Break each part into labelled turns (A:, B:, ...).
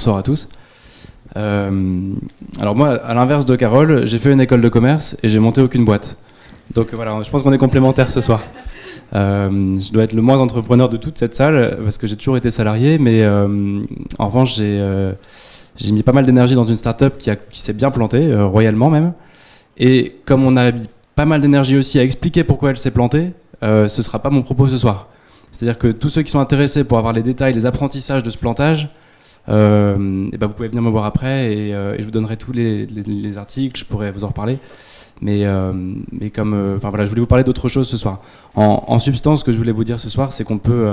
A: Bonsoir à tous. Alors moi, à l'inverse de Carole, j'ai fait une école de commerce et j'ai monté aucune boîte. Donc voilà, je pense qu'on est complémentaires ce soir. Je dois être le moins entrepreneur de toute cette salle parce que j'ai toujours été salarié, mais en revanche, j'ai mis pas mal d'énergie dans une start-up qui s'est bien plantée, royalement même. Et comme on a mis pas mal d'énergie aussi à expliquer pourquoi elle s'est plantée, ce sera pas mon propos ce soir. C'est-à-dire que tous ceux qui sont intéressés pour avoir les détails, les apprentissages de ce plantage, et ben vous pouvez venir me voir après et je vous donnerai tous les articles, je pourrais vous en reparler. Mais comme, enfin voilà, je voulais vous parler d'autre chose ce soir. En substance, ce que je voulais vous dire ce soir, c'est qu'on peut,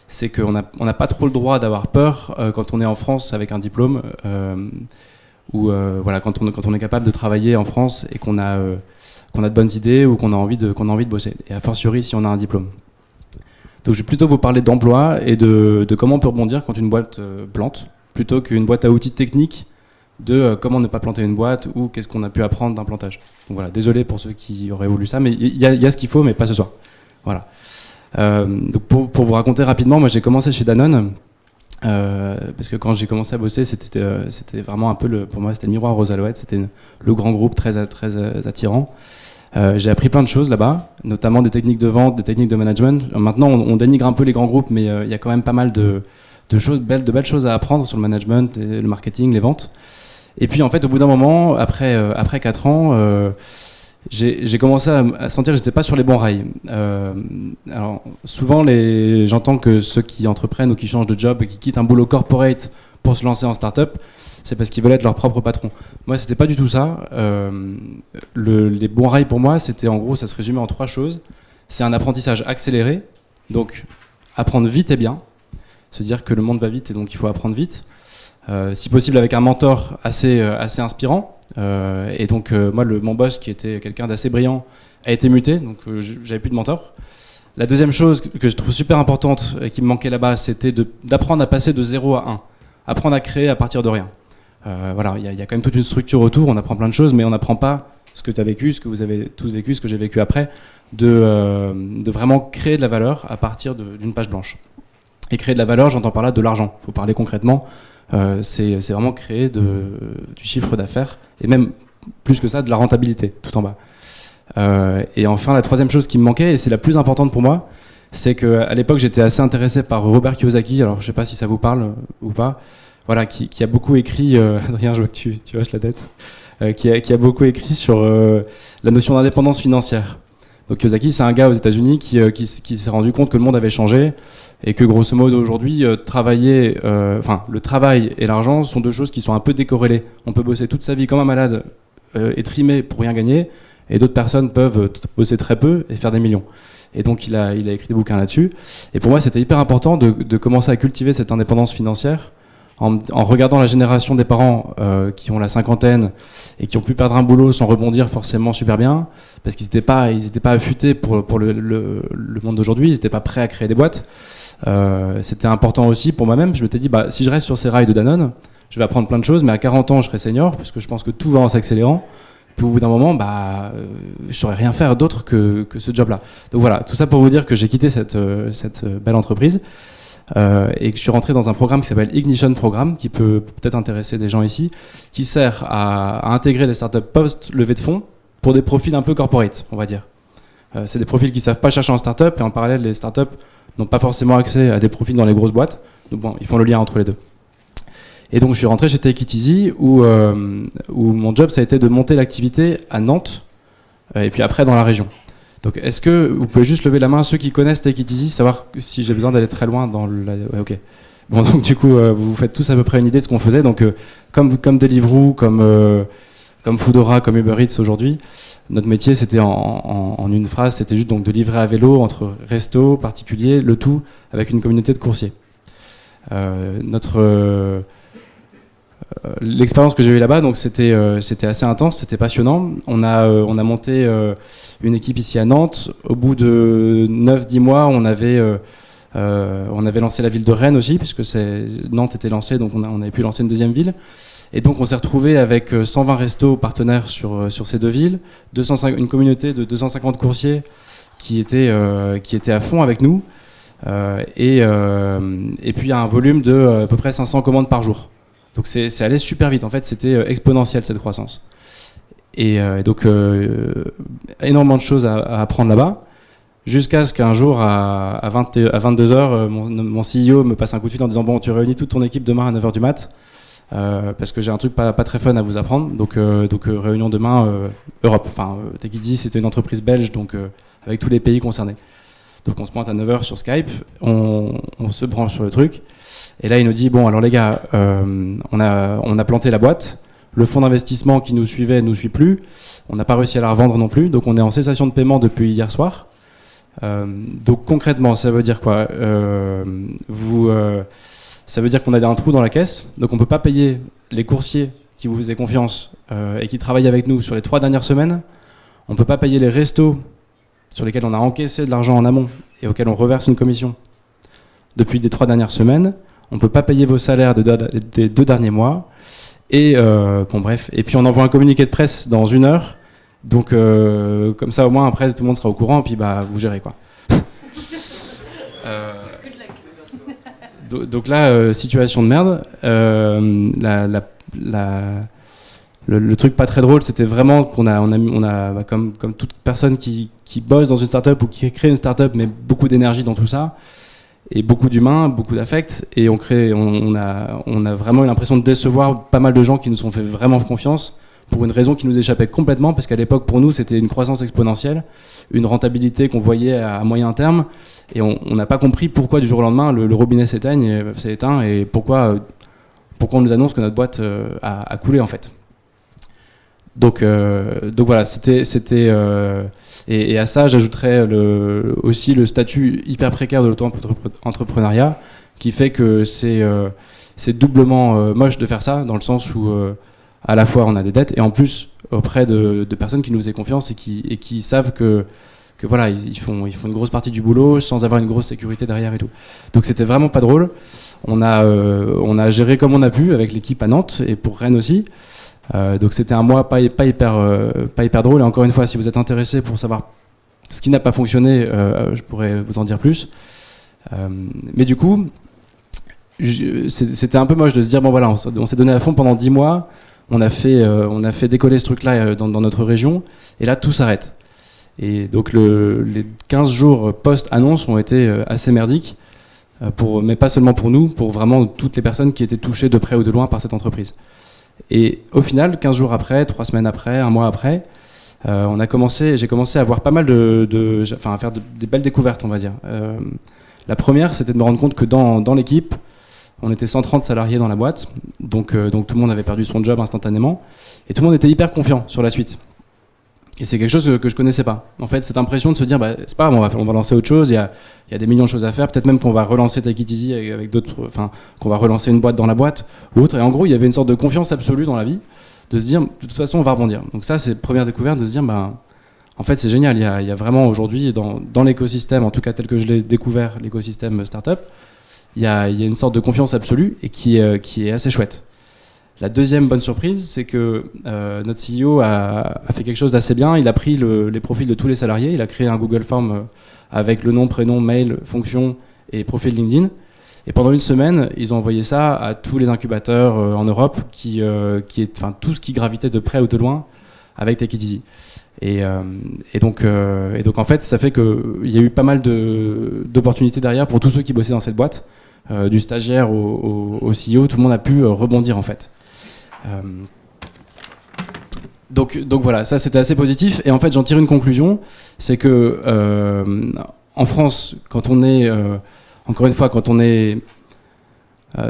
A: c'est qu'on n'a pas trop le droit d'avoir peur quand on est en France avec un diplôme, ou voilà, quand on est capable de travailler en France et qu'on a de bonnes idées ou qu'on a envie de bosser. Et a fortiori si on a un diplôme. Donc je vais plutôt vous parler d'emploi et de comment on peut rebondir quand une boîte plante, plutôt qu'une boîte à outils techniques de comment ne pas planter une boîte ou qu'est-ce qu'on a pu apprendre d'un plantage. Donc voilà, désolé pour ceux qui auraient voulu ça, mais il y a ce qu'il faut, mais pas ce soir. Voilà. Donc pour vous raconter rapidement, moi j'ai commencé chez Danone, parce que quand j'ai commencé à bosser, c'était vraiment un peu, pour moi c'était le miroir aux alouettes, c'était le grand groupe très attirant. J'ai appris plein de choses là-bas, notamment des techniques de vente, des techniques de management. Maintenant, on dénigre un peu les grands groupes, mais il y a quand même pas mal de belles choses à apprendre sur le management, le marketing, les ventes. Et puis, en fait, au bout d'un moment, après 4 ans, j'ai commencé à sentir que j'étais pas sur les bons rails. Alors, souvent, j'entends que ceux qui entreprennent ou qui changent de job et qui quittent un boulot corporate pour se lancer en start-up, c'est parce qu'ils veulent être leur propre patron. Moi, c'était pas du tout ça. Les bons rails pour moi, c'était en gros, ça se résumait en 3 choses. C'est un apprentissage accéléré, donc apprendre vite et bien, se dire que le monde va vite et donc il faut apprendre vite. Si possible avec un mentor assez inspirant. Et donc moi, mon boss, qui était quelqu'un d'assez brillant, a été muté, donc j'avais plus de mentor. La deuxième chose que je trouve super importante et qui me manquait là-bas, c'était d'apprendre à passer de 0 à 1. Apprendre à créer à partir de rien. Voilà, il y a quand même toute une structure autour, on apprend plein de choses, mais on n'apprend pas ce que tu as vécu, ce que vous avez tous vécu, ce que j'ai vécu après, de vraiment créer de la valeur à partir d'une page blanche. Et créer de la valeur, j'entends par là de l'argent. Il faut parler concrètement, c'est vraiment créer du chiffre d'affaires, et même plus que ça, de la rentabilité, tout en bas. Et enfin, la troisième chose qui me manquait, et c'est la plus importante pour moi, c'est qu'à l'époque, j'étais assez intéressé par Robert Kiyosaki, alors je ne sais pas si ça vous parle ou pas, voilà, qui a beaucoup écrit, Adrien, je vois que tu hoches la tête, qui a beaucoup écrit sur la notion d'indépendance financière. Donc Kiyosaki, c'est un gars aux États-Unis qui s'est rendu compte que le monde avait changé et que grosso modo aujourd'hui, le travail et l'argent sont 2 choses qui sont un peu décorrélées. On peut bosser toute sa vie comme un malade et trimer pour rien gagner, et d'autres personnes peuvent bosser très peu et faire des millions. Et donc il a écrit des bouquins là-dessus. Et pour moi, c'était hyper important de commencer à cultiver cette indépendance financière en regardant la génération des parents qui ont la cinquantaine et qui ont pu perdre un boulot sans rebondir forcément super bien, parce qu'ils n'étaient pas affûtés pour le monde d'aujourd'hui, ils n'étaient pas prêts à créer des boîtes. C'était important aussi pour moi-même. Je m'étais dit, si je reste sur ces rails de Danone, je vais apprendre plein de choses, mais à 40 ans, je serai senior, parce que je pense que tout va en s'accélérant. Puis au bout d'un moment, je saurais rien faire d'autre que ce job-là. Donc voilà, tout ça pour vous dire que j'ai quitté cette belle entreprise. Et que je suis rentré dans un programme qui s'appelle Ignition Programme, qui peut peut-être intéresser des gens ici, qui sert à intégrer des startups post-levée de fonds pour des profils un peu corporate, on va dire. C'est des profils qui ne savent pas chercher en startup, et en parallèle, les startups n'ont pas forcément accès à des profils dans les grosses boîtes. Donc bon, ils font le lien entre les deux. Et donc je suis rentré chez Take It Easy, où mon job, ça a été de monter l'activité à Nantes, et puis après dans la région. Donc, est-ce que vous pouvez juste lever la main, ceux qui connaissent Take It Easy, savoir si j'ai besoin d'aller très loin dans le... Ouais, ok. Bon, donc du coup, vous vous faites tous à peu près une idée de ce qu'on faisait. Donc, comme Deliveroo, comme Foodora, comme Uber Eats aujourd'hui, notre métier, c'était en une phrase, c'était juste donc de livrer à vélo entre resto, particulier, le tout avec une communauté de coursiers. L'expérience que j'ai eue là-bas, donc c'était assez intense, c'était passionnant. On a monté une équipe ici à Nantes. Au bout de 9-10 mois, on avait lancé la ville de Rennes aussi, puisque Nantes était lancée, donc on avait pu lancer une deuxième ville. Et donc on s'est retrouvé avec 120 restos partenaires sur ces 2 villes, une communauté de 250 coursiers qui étaient à fond avec nous, et puis un volume de à peu près 500 commandes par jour. Donc c'est allé super vite. En fait, c'était exponentiel cette croissance. Et donc énormément de choses à apprendre là-bas. Jusqu'à ce qu'un jour, à 22h, mon CEO me passe un coup de fil en disant « Bon, tu réunis toute ton équipe demain à 9h du mat', parce que j'ai un truc pas très fun à vous apprendre. Donc réunion demain, Europe. » Enfin, Techidi, c'était une entreprise belge, donc avec tous les pays concernés. Donc on se pointe à 9h sur Skype, on se branche sur le truc. Et là, il nous dit « Bon, alors les gars, on a planté la boîte. Le fonds d'investissement qui nous suivait ne nous suit plus. On n'a pas réussi à la revendre non plus. Donc on est en cessation de paiement depuis hier soir. » Donc concrètement, ça veut dire quoi? Ça veut dire qu'on a un trou dans la caisse, donc on ne peut pas payer les coursiers qui vous faisaient confiance et qui travaillent avec nous sur les 3 dernières semaines. On ne peut pas payer les restos sur lesquels on a encaissé de l'argent en amont et auxquels on reverse une commission depuis les 3 dernières semaines. On ne peut pas payer vos salaires des 2 derniers mois. Et bon bref, et puis on envoie un communiqué de presse dans 1 heure. Donc comme ça au moins après tout le monde sera au courant et puis bah vous gérez quoi. Donc là situation de merde. Le truc pas très drôle c'était vraiment qu'on a bah, comme toute personne qui bosse dans une startup ou qui crée une startup mais beaucoup d'énergie dans tout ça et beaucoup d'humains, beaucoup d'affect et on a vraiment eu l'impression de décevoir pas mal de gens qui nous ont fait vraiment confiance. Pour une raison qui nous échappait complètement, parce qu'à l'époque, pour nous, c'était une croissance exponentielle, une rentabilité qu'on voyait à moyen terme, et on n'a pas compris pourquoi du jour au lendemain, le robinet s'est éteint, et pourquoi on nous annonce que notre boîte a coulé, en fait. Donc voilà, et à ça, j'ajouterais aussi le statut hyper précaire de l'auto-entrepreneuriat, qui fait que c'est doublement moche de faire ça, dans le sens où à la fois on a des dettes et en plus auprès de personnes qui nous faisaient confiance et qui savent que voilà ils font une grosse partie du boulot sans avoir une grosse sécurité derrière et tout. Donc c'était vraiment pas drôle. On a géré comme on a pu avec l'équipe à Nantes et pour Rennes aussi. Donc c'était un mois pas hyper drôle. Et encore une fois, si vous êtes intéressé pour savoir ce qui n'a pas fonctionné, je pourrais vous en dire plus. Mais du coup, c'était un peu moche de se dire bon voilà, on s'est donné à fond pendant 10 mois. On a fait décoller ce truc-là dans notre région, et là tout s'arrête. Et donc les 15 jours post-annonce ont été assez merdiques, mais pas seulement pour nous, pour vraiment toutes les personnes qui étaient touchées de près ou de loin par cette entreprise. Et au final, 15 jours après, 3 semaines après, 1 mois après, j'ai commencé à avoir pas mal à faire des belles découvertes, on va dire. La première, c'était de me rendre compte que dans l'équipe, on était 130 salariés dans la boîte, donc tout le monde avait perdu son job instantanément, et tout le monde était hyper confiant sur la suite. Et c'est quelque chose que je connaissais pas. En fait, cette impression de se dire, bah, c'est pas grave, on va lancer autre chose, il y a des millions de choses à faire, peut-être même qu'on va relancer Take It Easy avec d'autres, enfin, qu'on va relancer une boîte dans la boîte, ou autre. Et en gros, il y avait une sorte de confiance absolue dans la vie, de se dire, de toute façon, on va rebondir. Donc ça, c'est la première découverte, de se dire, bah, en fait, c'est génial, il y a vraiment aujourd'hui, dans l'écosystème, en tout cas tel que je l'ai découvert, l'écosystème startup, il y a une sorte de confiance absolue et qui est assez chouette. La deuxième bonne surprise, c'est que notre CEO a fait quelque chose d'assez bien. Il a pris les profils de tous les salariés, il a créé un Google Form avec le nom, prénom, mail, fonction et profil LinkedIn. Et pendant 1 semaine, ils ont envoyé ça à tous les incubateurs en Europe, tout ce qui gravitait de près ou de loin avec Take It Easy. Et donc en fait, ça fait qu'il y a eu pas mal d'opportunités derrière pour tous ceux qui bossaient dans cette boîte. Du stagiaire au CEO, tout le monde a pu rebondir en fait. Donc voilà, ça c'était assez positif. Et en fait, j'en tire une conclusion, c'est que en France, quand on est, encore une fois, quand on est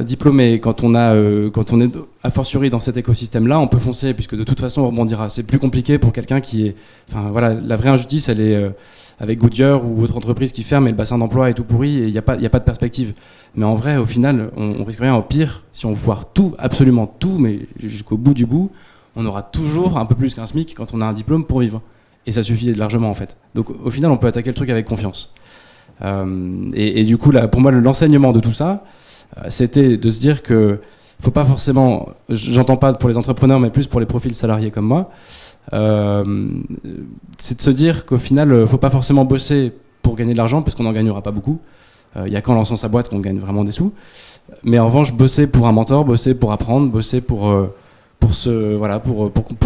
A: diplômé, quand on est a fortiori dans cet écosystème-là, on peut foncer puisque de toute façon on rebondira. C'est plus compliqué pour quelqu'un qui est, enfin voilà, la vraie injustice, elle est avec Goodyear ou autre entreprise qui ferme et le bassin d'emploi est tout pourri et il n'y a pas de perspective. Mais en vrai, au final, on risque rien. Au pire, si on foire tout, absolument tout, mais jusqu'au bout du bout, on aura toujours un peu plus qu'un SMIC quand on a un diplôme pour vivre. Et ça suffit largement en fait. Donc au final, on peut attaquer le truc avec confiance. Et du coup, là, pour moi, l'enseignement de tout ça, c'était de se dire que faut pas forcément, j'entends pas pour les entrepreneurs, mais plus pour les profils salariés comme moi, c'est de se dire qu'au final, faut pas forcément bosser pour gagner de l'argent, parce qu'on n'en gagnera pas beaucoup. Il n'y a qu'en lançant sa boîte qu'on gagne vraiment des sous. Mais en revanche, bosser pour un mentor, bosser pour apprendre, bosser pour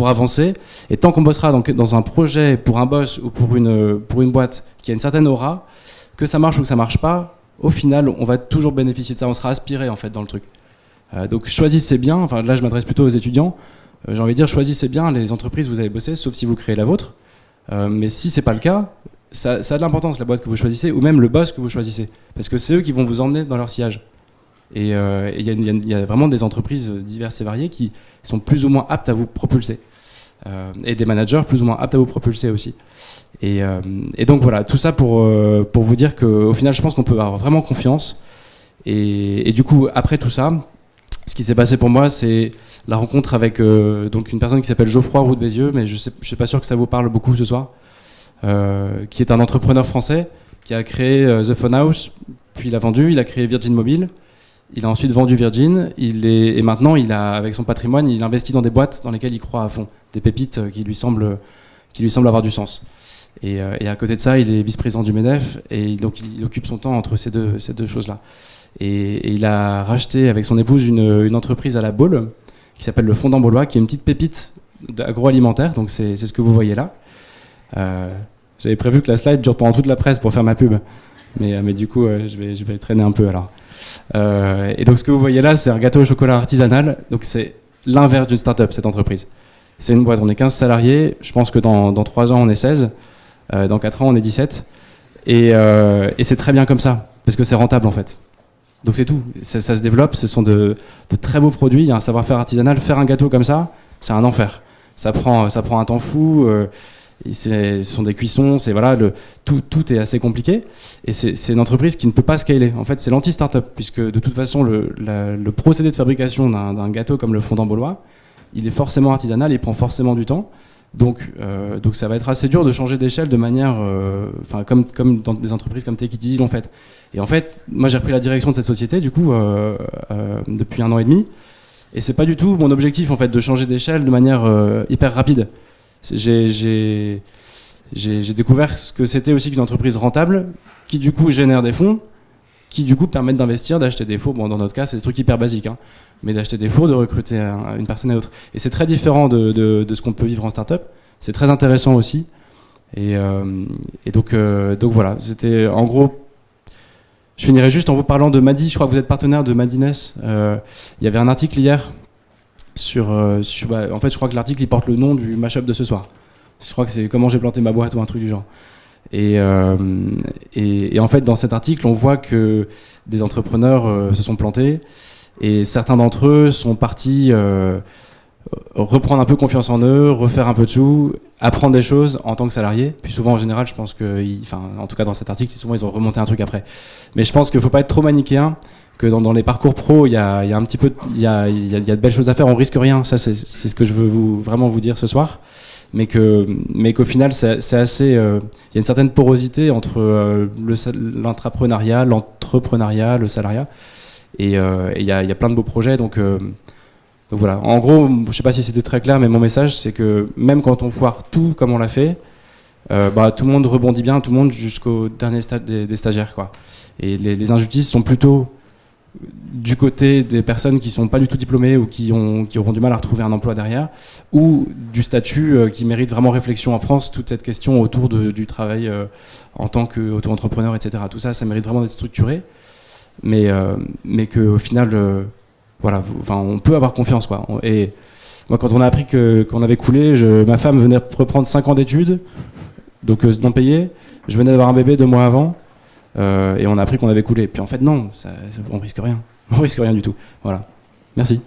A: avancer. Et tant qu'on bossera dans un projet pour un boss ou pour une boîte qui a une certaine aura, que ça marche ou que ça marche pas, au final, on va toujours bénéficier de ça. On sera aspiré en fait dans le truc. Donc choisissez bien. Enfin là, je m'adresse plutôt aux étudiants. J'ai envie de dire, choisissez bien les entreprises où vous allez bosser, sauf si vous créez la vôtre. Mais si c'est pas le cas, ça a de l'importance la boîte que vous choisissez ou même le boss que vous choisissez, parce que c'est eux qui vont vous emmener dans leur sillage. Et il y a vraiment des entreprises diverses et variées qui sont plus ou moins aptes à vous propulser. Et des managers plus ou moins aptes à vous propulser aussi. Et donc voilà, tout ça pour vous dire qu'au final, je pense qu'on peut avoir vraiment confiance. Et du coup, après tout ça, ce qui s'est passé pour moi, c'est la rencontre avec donc une personne qui s'appelle Geoffroy Roux de Bézieux, mais je suis pas sûr que ça vous parle beaucoup ce soir, qui est un entrepreneur français qui a créé The Phone House, puis il a vendu, il a créé Virgin Mobile. Il a ensuite vendu Virgin, et maintenant, avec son patrimoine, il investit dans des boîtes dans lesquelles il croit à fond, des pépites qui lui semblent avoir du sens. Et à côté de ça, il est vice-président du MEDEF, et donc il occupe son temps entre ces deux choses-là. Et il a racheté avec son épouse une entreprise à La Baule, qui s'appelle le Fondant Baulois, qui est une petite pépite agroalimentaire, donc c'est ce que vous voyez là. J'avais prévu que la slide dure pendant toute la presse pour faire ma pub, mais du coup, je vais traîner un peu alors. Et donc ce que vous voyez là, c'est un gâteau au chocolat artisanal. Donc c'est l'inverse d'une start-up, cette entreprise. C'est une boîte, on est 15 salariés. Je pense que dans 3 ans, on est 16. Dans 4 ans, on est 17. Et c'est très bien comme ça, parce que c'est rentable en fait. Donc c'est tout. Ça se développe, ce sont de très beaux produits. Il y a un savoir-faire artisanal. Faire un gâteau comme ça, c'est un enfer. Ça prend un temps fou. Ce sont des cuissons, tout est assez compliqué, et c'est une entreprise qui ne peut pas scaler. En fait, c'est l'anti-startup, puisque de toute façon, le procédé de fabrication d'un gâteau comme le fondant baulois, il est forcément artisanal, il prend forcément du temps. Donc ça va être assez dur de changer d'échelle de manière, comme dans des entreprises comme Take It Easy l'ont fait. Et en fait, moi j'ai repris la direction de cette société du coup depuis 1 an et demi, et c'est pas du tout mon objectif en fait de changer d'échelle de manière hyper rapide. J'ai découvert ce que c'était aussi qu'une entreprise rentable qui du coup génère des fonds, qui du coup permettent d'investir, d'acheter des fours. Bon, dans notre cas, c'est des trucs hyper basiques, hein, mais d'acheter des fours, de recruter une personne et autre. Et c'est très différent de ce qu'on peut vivre en start-up. C'est très intéressant aussi. Et donc voilà, c'était en gros. Je finirai juste en vous parlant de Madi. Je crois que vous êtes partenaire de Madines. Il y avait un article hier. En fait, je crois que l'article il porte le nom du mashup de ce soir. Je crois que c'est comment j'ai planté ma boîte ou un truc du genre. Et en fait, dans cet article, on voit que des entrepreneurs se sont plantés et certains d'entre eux sont partis reprendre un peu confiance en eux, refaire un peu de sous, apprendre des choses en tant que salariés. Puis souvent, en général, je pense que, en tout cas dans cet article, souvent ils ont remonté un truc après. Mais je pense qu'il ne faut pas être trop manichéen. Que dans les parcours pro, il y a un petit peu, il y a de belles choses à faire. On risque rien. Ça, c'est ce que je veux vraiment vous dire ce soir. Mais qu'au final, c'est assez. Il y a une certaine porosité entre l'entrepreneuriat, le salariat. Et il y a plein de beaux projets. Donc voilà. En gros, je sais pas si c'était très clair, mais mon message, c'est que même quand on foire tout comme on l'a fait, tout le monde rebondit bien, tout le monde jusqu'au dernier stade des stagiaires, quoi. Et les injustices sont plutôt du côté des personnes qui sont pas du tout diplômées ou qui auront du mal à retrouver un emploi derrière, ou du statut qui mérite vraiment réflexion en France, toute cette question autour du travail en tant qu'auto-entrepreneur, etc. Tout ça, ça mérite vraiment d'être structuré, mais qu'au final, on peut avoir confiance, quoi. Et moi, quand on a appris qu'on avait coulé, ma femme venait reprendre 5 ans d'études, donc non payé, je venais d'avoir un bébé 2 mois avant, et on a appris qu'on avait coulé. Puis en fait, non, on risque rien. On risque rien du tout. Voilà. Merci.